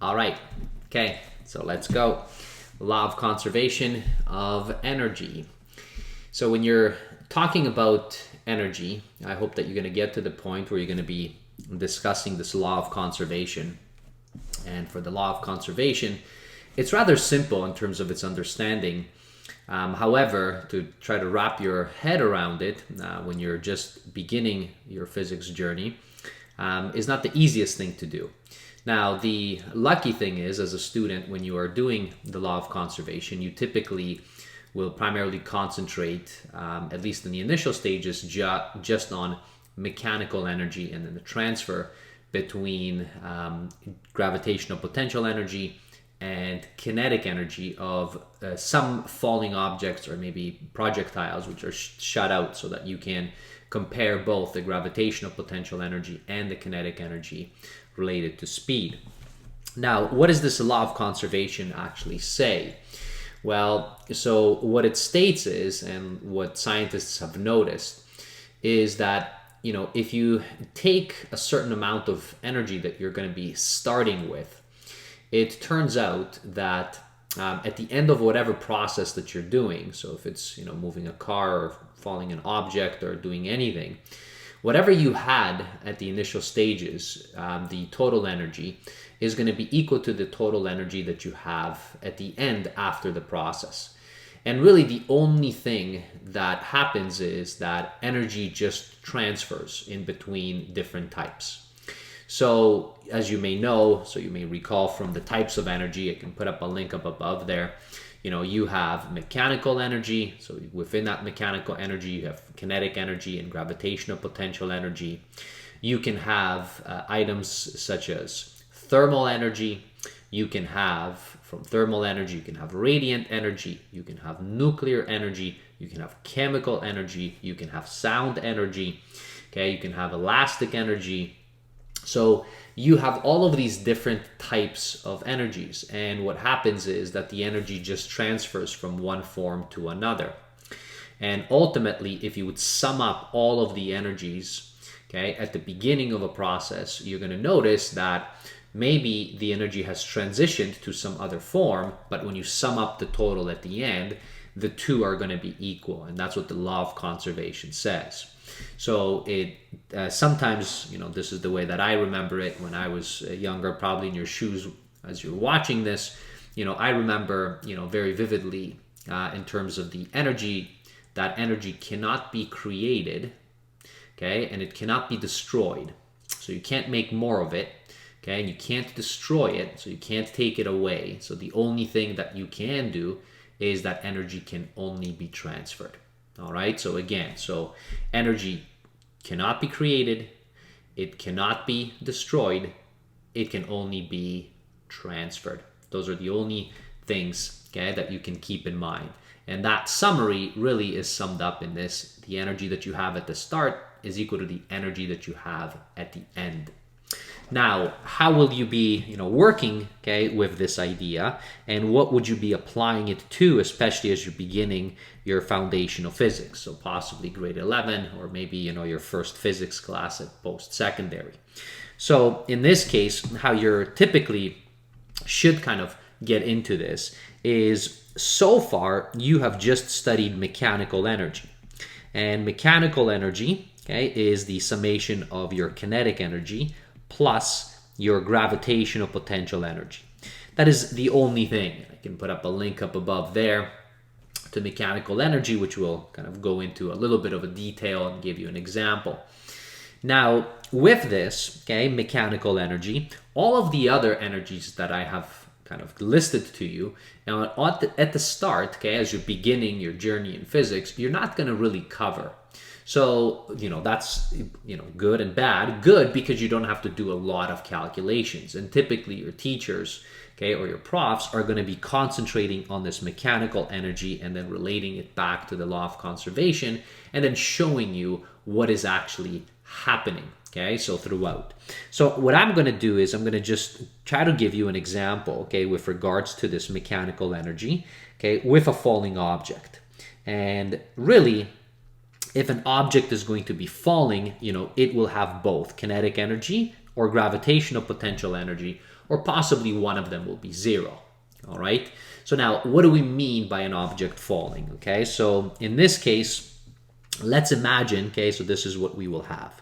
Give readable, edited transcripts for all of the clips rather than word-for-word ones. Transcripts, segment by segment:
All right. Okay, so let's go. Law of conservation of energy. So when you're talking about energy, I hope that you're going to get to the point where you're going to be discussing this law of conservation. And for the law of conservation, it's rather simple in terms of its understanding. However, to try to wrap your head around it when you're just beginning your physics journey is not the easiest thing to do. Now, the lucky thing is, as a student, when you are doing the law of conservation, you typically will primarily concentrate, at least in the initial stages, just on mechanical energy and then the transfer between gravitational potential energy and kinetic energy of some falling objects or maybe projectiles which are shot out, so that you can compare both the gravitational potential energy and the kinetic energy related to speed. Now, what does this law of conservation actually say? Well, so what it states is, and what scientists have noticed, is that if you take a certain amount of energy that you're going to be starting with, it turns out that at the end of whatever process that you're doing, so if it's moving a car or falling an object or doing anything, whatever you had at the initial stages, the total energy is going to be equal to the total energy that you have at the end after the process. And really the only thing that happens is that energy just transfers in between different types. So as you may know, so you may recall from the types of energy, I can put up a link up above there. You have mechanical energy. So within that mechanical energy, you have kinetic energy and gravitational potential energy. You can have items such as thermal energy. You can have, from thermal energy, you can have radiant energy. You can have nuclear energy. You can have chemical energy. You can have sound energy. Okay, you can have elastic energy. So you have all of these different types of energies, and what happens is that the energy just transfers from one form to another. And ultimately, if you would sum up all of the energies, okay, at the beginning of a process, you're going to notice that maybe the energy has transitioned to some other form, but when you sum up the total at the end, the two are going to be equal, and that's what the law of conservation says. So it sometimes, this is the way that I remember it when I was younger, probably in your shoes as you're watching this. I remember, very vividly in terms of the energy. That energy cannot be created, okay, and it cannot be destroyed. So you can't make more of it, okay, and you can't destroy it, so you can't take it away. So the only thing that you can do is that energy can only be transferred. All right, so again, energy cannot be created, it cannot be destroyed, it can only be transferred. Those are the only things, okay, that you can keep in mind. And that summary really is summed up in this: the energy that you have at the start is equal to the energy that you have at the end. Now, how will you be, working, okay, with this idea, and what would you be applying it to, especially as you're beginning your foundational physics? So possibly grade 11, or maybe, your first physics class at post-secondary. So in this case, how you're typically should kind of get into this is, so far you have just studied mechanical energy, and mechanical energy, okay, is the summation of your kinetic energy plus your gravitational potential energy. That is the only thing. I can put up a link up above there to mechanical energy, which will kind of go into a little bit of a detail and give you an example. Now, with this, okay, mechanical energy, all of the other energies that I have kind of listed to you, now at the start, okay, as you're beginning your journey in physics, you're not going to really cover. So, that's, good and bad. Good because you don't have to do a lot of calculations. And typically your teachers, okay, or your profs are going to be concentrating on this mechanical energy and then relating it back to the law of conservation and then showing you what is actually happening, okay, so throughout. So what I'm going to do is I'm going to just try to give you an example, okay, with regards to this mechanical energy, okay, with a falling object. And really, if an object is going to be falling, it will have both kinetic energy or gravitational potential energy, or possibly one of them will be 0. All right. So now, what do we mean by an object falling? Okay, so in this case, let's imagine, okay, so this is what we will have.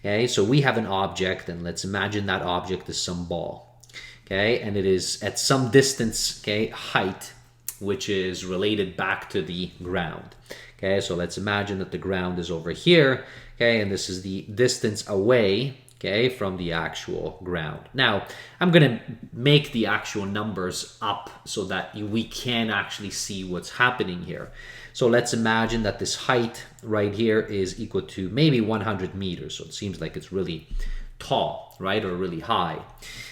Okay, so we have an object, and let's imagine that object is some ball. Okay, and it is at some distance, okay, height, which is related back to the ground. Okay, so let's imagine that the ground is over here, okay, and this is the distance away, okay, from the actual ground. Now, I'm going to make the actual numbers up so that we can actually see what's happening here. So let's imagine that this height right here is equal to maybe 100 meters. So it seems like it's really tall, right, or really high.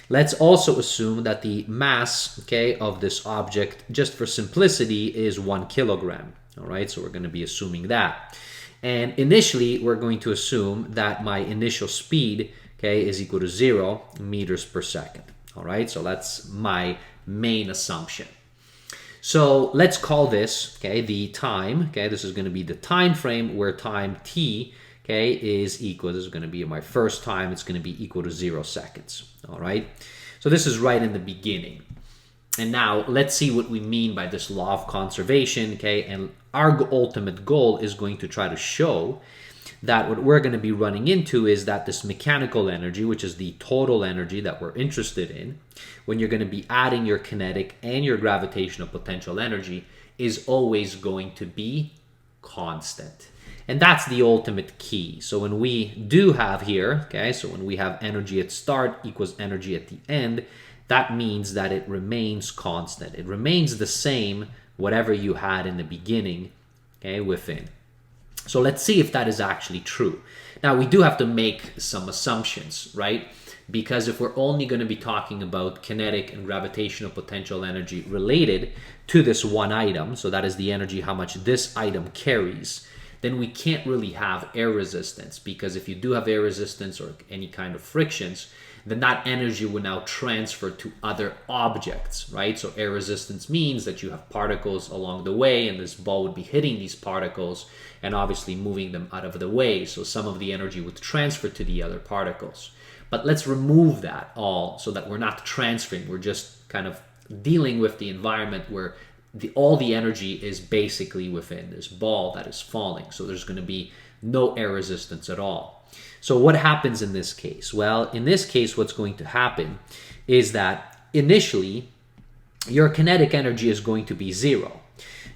Let's also assume that the mass, okay, of this object, just for simplicity, is 1 kilogram. All right, so we're going to be assuming that. And initially, we're going to assume that my initial speed, okay, is equal to 0 meters per second. All right, so that's my main assumption. So let's call this, okay, the time. Okay, this is going to be the time frame where time t, okay, is equal. This is going to be my first time. It's going to be equal to 0 seconds. All right, so this is right in the beginning. And now let's see what we mean by this law of conservation, okay? And our ultimate goal is going to try to show that what we're going to be running into is that this mechanical energy, which is the total energy that we're interested in, when you're going to be adding your kinetic and your gravitational potential energy, is always going to be constant. And that's the ultimate key. So when we do have here, okay, so when we have energy at start equals energy at the end, that means that it remains constant. It remains the same, whatever you had in the beginning, okay, within. So let's see if that is actually true. Now, we do have to make some assumptions, right? Because if we're only going to be talking about kinetic and gravitational potential energy related to this one item, so that is the energy, how much this item carries, then we can't really have air resistance, because if you do have air resistance or any kind of frictions, then that energy will now transfer to other objects, right? So air resistance means that you have particles along the way, and this ball would be hitting these particles and obviously moving them out of the way. So some of the energy would transfer to the other particles. But let's remove that all so that we're not transferring. We're just kind of dealing with the environment where all the energy is basically within this ball that is falling. So there's going to be no air resistance at all. So what happens in this case? Well, in this case, what's going to happen is that initially your kinetic energy is going to be 0.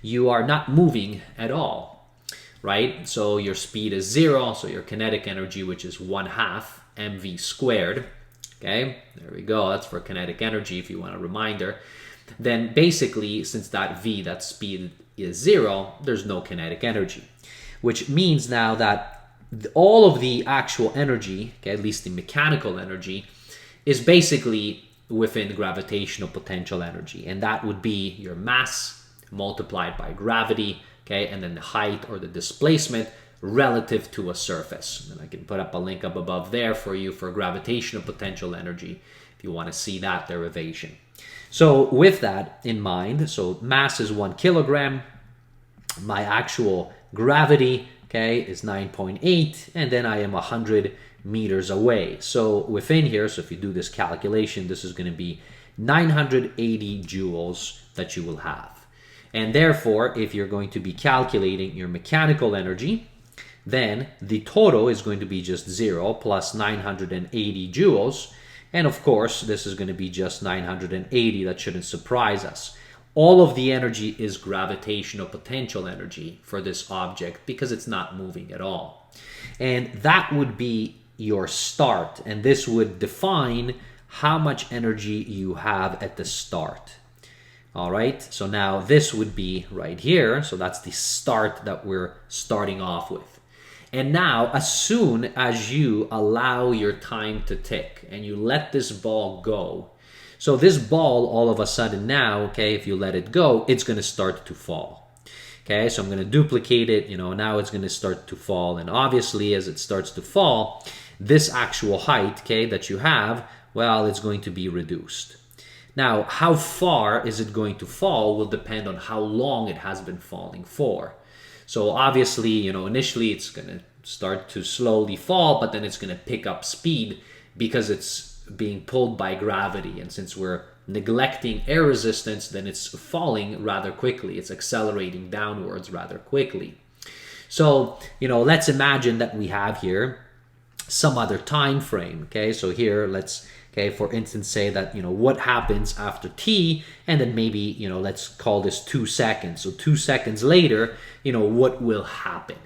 You are not moving at all, right? So your speed is 0. So your kinetic energy, which is 1/2 mv squared, okay? There we go. That's for kinetic energy if you want a reminder. Then basically, since that v, that speed is 0, there's no kinetic energy, which means now that all of the actual energy, okay, at least the mechanical energy, is basically within gravitational potential energy. And that would be your mass multiplied by gravity, okay, and then the height or the displacement relative to a surface. And I can put up a link up above there for you for gravitational potential energy if you want to see that derivation. So with that in mind, so mass is 1 kilogram, my actual gravity, okay, is 9.8, and then I am 100 meters away. So within here, so if you do this calculation, this is going to be 980 joules that you will have. And therefore, if you're going to be calculating your mechanical energy, then the total is going to be just 0 plus 980 joules. And of course, this is going to be just 980. That shouldn't surprise us. All of the energy is gravitational potential energy for this object because it's not moving at all. And that would be your start. And this would define how much energy you have at the start. All right, so now this would be right here. So that's the start that we're starting off with. And now, as soon as you allow your time to tick and you let this ball go, so this ball all of a sudden now, okay, if you let it go, it's going to start to fall. Okay, so I'm going to duplicate it, now it's going to start to fall. And obviously, as it starts to fall, this actual height, okay, that you have, well, it's going to be reduced. Now, how far is it going to fall will depend on how long it has been falling for. So obviously, initially it's going to start to slowly fall, but then it's going to pick up speed because it's being pulled by gravity. And since we're neglecting air resistance, then it's falling rather quickly. It's accelerating downwards rather quickly. So, let's imagine that we have here some other time frame. Okay, so here let's, for instance, say that, what happens after t, and then maybe, let's call this 2 seconds. So 2 seconds later, what will happen?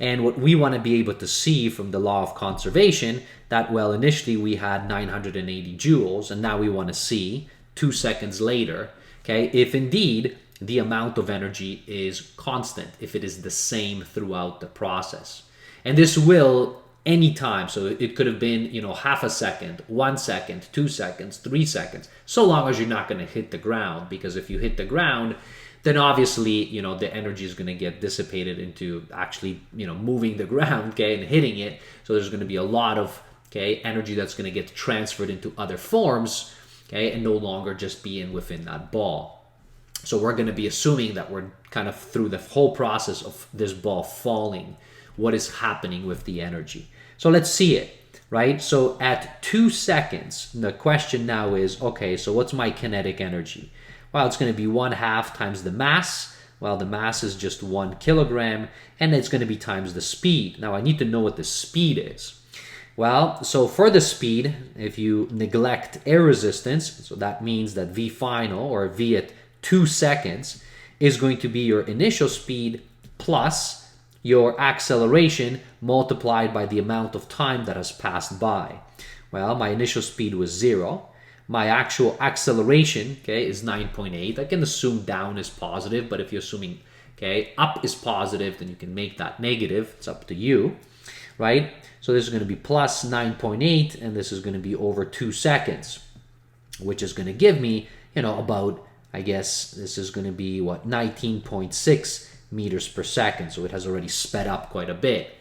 And what we want to be able to see from the law of conservation, that, well, initially we had 980 joules, and now we want to see 2 seconds later, if indeed the amount of energy is constant, if it is the same throughout the process. And this will anytime, so it could have been, half a second, 1 second, 2 seconds, 3 seconds, so long as you're not going to hit the ground, because if you hit the ground, then obviously, the energy is going to get dissipated into actually, moving the ground, and hitting it. So there's going to be a lot of, energy that's going to get transferred into other forms, and no longer just being within that ball. So we're going to be assuming that we're kind of through the whole process of this ball falling, what is happening with the energy. So let's see it, right? So at 2 seconds, the question now is, okay, so what's my kinetic energy? Well, it's going to be 1/2 times the mass. Well, the mass is just 1 kilogram, and it's going to be times the speed. Now, I need to know what the speed is. Well, so for the speed, if you neglect air resistance, so that means that V final, or V at 2 seconds, is going to be your initial speed plus your acceleration multiplied by the amount of time that has passed by. Well, my initial speed was 0. My actual acceleration, is 9.8. I can assume down is positive, but if you're assuming, up is positive, then you can make that negative. It's up to you, right? So this is going to be plus 9.8, and this is going to be over 2 seconds, which is going to give me, about, I guess this is going to be, 19.6 meters per second. So it has already sped up quite a bit.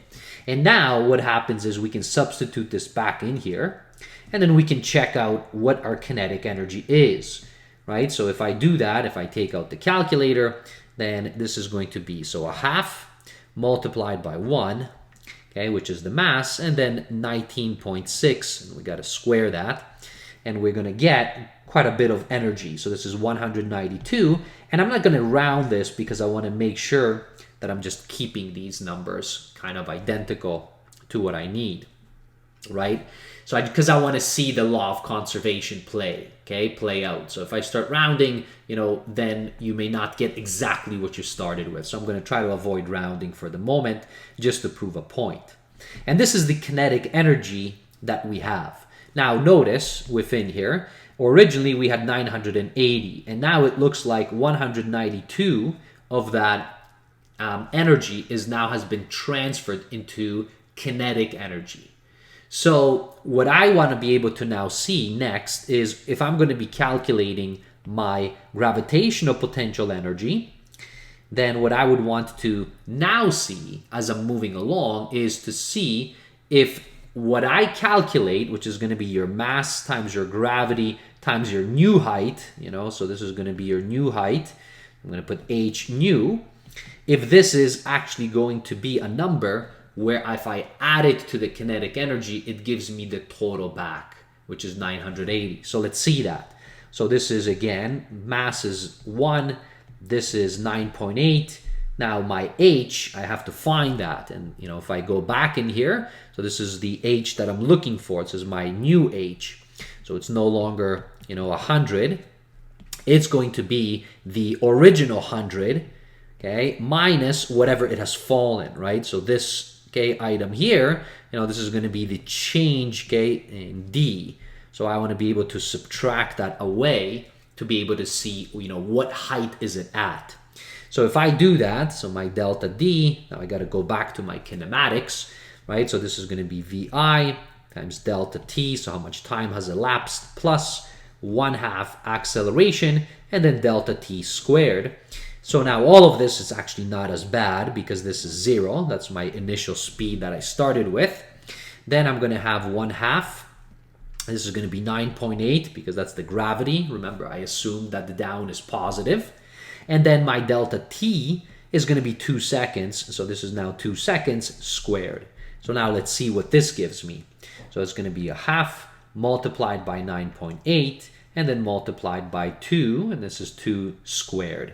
And now what happens is we can substitute this back in here, and then we can check out what our kinetic energy is, right? So if I do that, if I take out the calculator, then this is going to be, so 1/2 multiplied by 1, which is the mass, and then 19.6, and we got to square that, and we're going to get quite a bit of energy. So this is 192, and I'm not going to round this because I want to make sure that I'm just keeping these numbers kind of identical to what I need, right? So because I want to see the law of conservation play out. So if I start rounding, then you may not get exactly what you started with. So I'm going to try to avoid rounding for the moment just to prove a point. And this is the kinetic energy that we have. Now notice within here, originally we had 980, and now it looks like 192 of that energy has been transferred into kinetic energy. So what I want to be able to now see next is if I'm going to be calculating my gravitational potential energy, then what I would want to now see as I'm moving along is to see if what I calculate, which is going to be your mass times your gravity times your new height, so this is going to be your new height. I'm going to put h nu. If this is actually going to be a number where if I add it to the kinetic energy, it gives me the total back, which is 980. So let's see that. So this is, again, mass is 1. This is 9.8. Now my h, I have to find that. And, if I go back in here, so this is the h that I'm looking for. This is my new h. So it's no longer, 100. It's going to be the original 100, minus whatever it has fallen, right? So this, item here, this is going to be the change, in D. So I want to be able to subtract that away to be able to see, what height is it at. So if I do that, so my delta D, now I got to go back to my kinematics, right? So this is going to be VI times delta T, so how much time has elapsed, plus 1/2 acceleration, and then delta T squared. So now all of this is actually not as bad because this is 0. That's my initial speed that I started with. Then I'm going to have 1/2. This is going to be 9.8 because that's the gravity. Remember, I assumed that the down is positive. And then my delta T is going to be 2 seconds. So this is now 2 seconds squared. So now let's see what this gives me. So it's going to be 1/2 multiplied by 9.8, and then multiplied by 2, and this is 2 squared.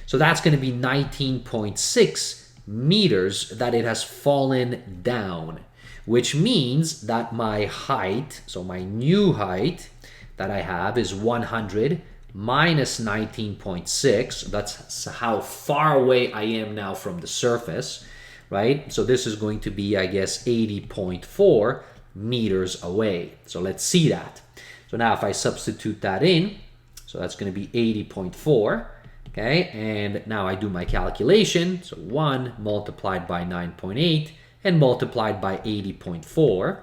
So that's going to be 19.6 meters that it has fallen down, which means that my height, so my new height that I have is 100 minus 19.6. That's how far away I am now from the surface, right? So this is going to be, I guess, 80.4 meters away. So let's see that. So now if I substitute that in, so that's going to be 80.4, okay? And now I do my calculation. So 1 multiplied by 9.8 and multiplied by 80.4.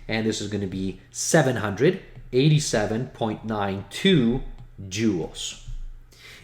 And this is going to be 787.92 joules.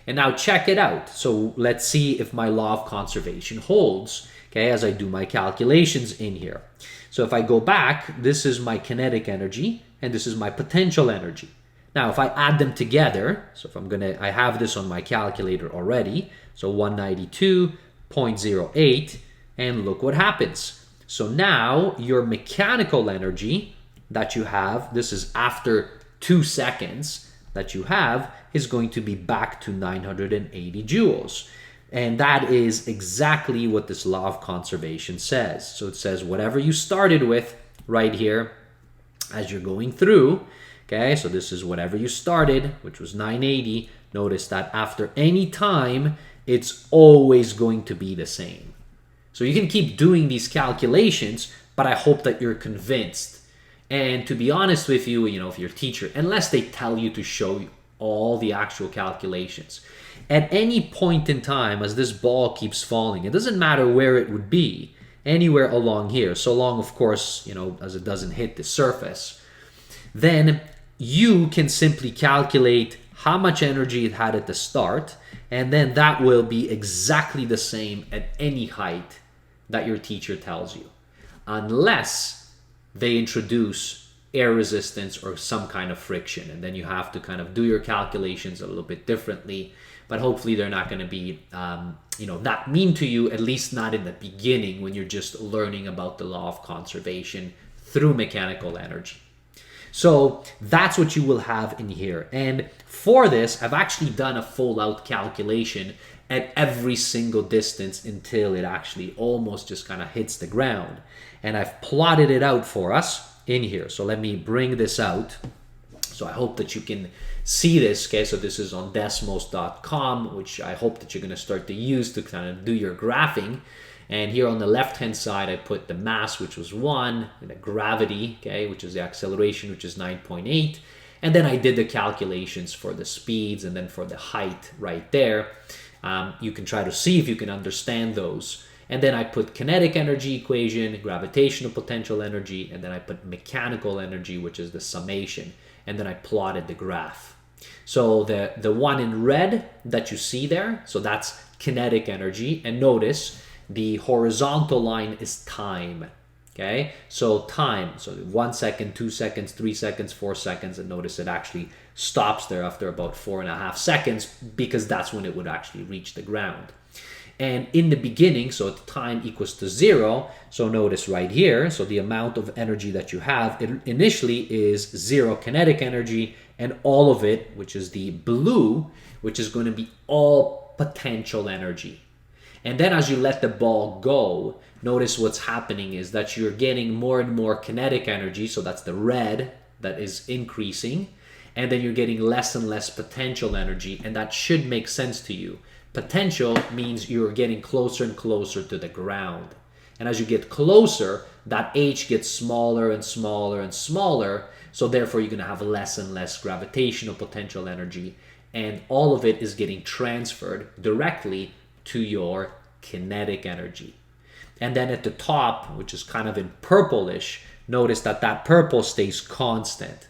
And now check it out. So let's see if my law of conservation holds, okay, as I do my calculations in here. So if I go back, this is my kinetic energy and this is my potential energy. Now, if I add them together, so if I have this on my calculator already, so 192.08, and look what happens. So now your mechanical energy that you have, this is after 2 seconds that you have, is going to be back to 980 joules. And that is exactly what this law of conservation says. So it says whatever you started with right here as you're going through, okay, so this is whatever you started, which was 980. Notice that after any time, it's always going to be the same. So you can keep doing these calculations, but I hope that you're convinced. And to be honest with you, if your teacher, unless they tell you to show you all the actual calculations, at any point in time, as this ball keeps falling, it doesn't matter where it would be, anywhere along here, so long, of course, as it doesn't hit the surface, then you can simply calculate how much energy it had at the start, and then that will be exactly the same at any height that your teacher tells you, unless they introduce air resistance or some kind of friction, and then you have to kind of do your calculations a little bit differently. But hopefully they're not going to be that mean to you, at least not in the beginning when you're just learning about the law of conservation through mechanical energy. So that's what you will have in here. And for this, I've actually done a full out calculation at every single distance until it actually almost just kind of hits the ground. And I've plotted it out for us in here. So let me bring this out. So I hope that you can see this, okay? So this is on Desmos.com, which I hope that you're going to start to use to kind of do your graphing. And here on the left-hand side, I put the mass, which was 1, and the gravity, okay, which is the acceleration, which is 9.8. And then I did the calculations for the speeds and then for the height right there. You can try to see if you can understand those. And then I put kinetic energy equation, gravitational potential energy, and then I put mechanical energy, which is the summation. And then I plotted the graph. So the one in red that you see there, so that's kinetic energy. And notice the horizontal line is time. Okay, so time, so 1 second, 2 seconds, 3 seconds, 4 seconds, and notice it actually stops there after about 4.5 seconds because that's when it would actually reach the ground. And in the beginning, so time equals to 0, so notice right here, so the amount of energy that you have, it initially is 0 kinetic energy, and all of it, which is the blue, which is going to be all potential energy. And then as you let the ball go, notice what's happening is that you're getting more and more kinetic energy, so that's the red that is increasing, and then you're getting less and less potential energy, and that should make sense to you. Potential means you're getting closer and closer to the ground. And as you get closer, that H gets smaller and smaller and smaller, so therefore you're going to have less and less gravitational potential energy, and all of it is getting transferred directly to your kinetic energy. And then at the top, which is kind of in purplish, notice that that purple stays constant.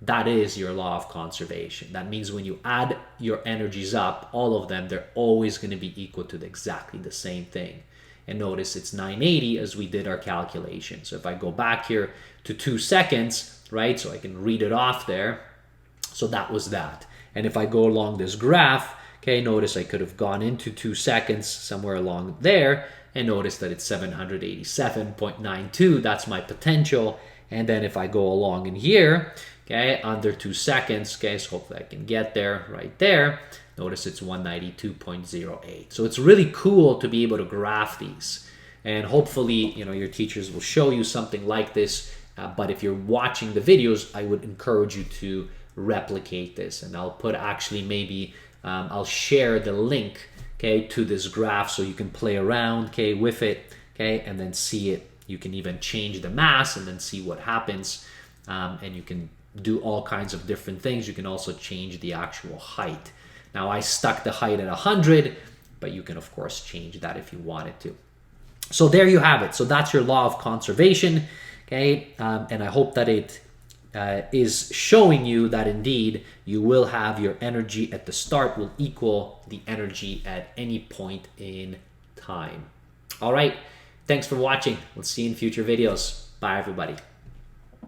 That is your law of conservation. That means when you add your energies up, all of them, they're always going to be equal to exactly the same thing. And notice it's 980 as we did our calculation. So if I go back here to 2 seconds, right, so I can read it off there. So that was that. And if I go along this graph, okay, notice I could have gone into 2 seconds somewhere along there, and notice that it's 787.92. That's my potential. And then if I go along in here, okay, under 2 seconds. Okay, so hopefully I can get there right there. Notice it's 192.08. So it's really cool to be able to graph these. And hopefully, you know, your teachers will show you something like this. But if you're watching the videos, I would encourage you to replicate this. And I'll put actually maybe, I'll share the link, okay, to this graph so you can play around, okay, with it, okay, and then see it. You can even change the mass and then see what happens. And you can do all kinds of different things. You can also change the actual height. Now I stuck the height at 100, but you can of course change that if you wanted to. So there you have it. So that's your law of conservation, okay? And I hope that it is showing you that indeed you will have your energy at the start will equal the energy at any point in time. All right, thanks for watching. We'll see you in future videos. Bye everybody.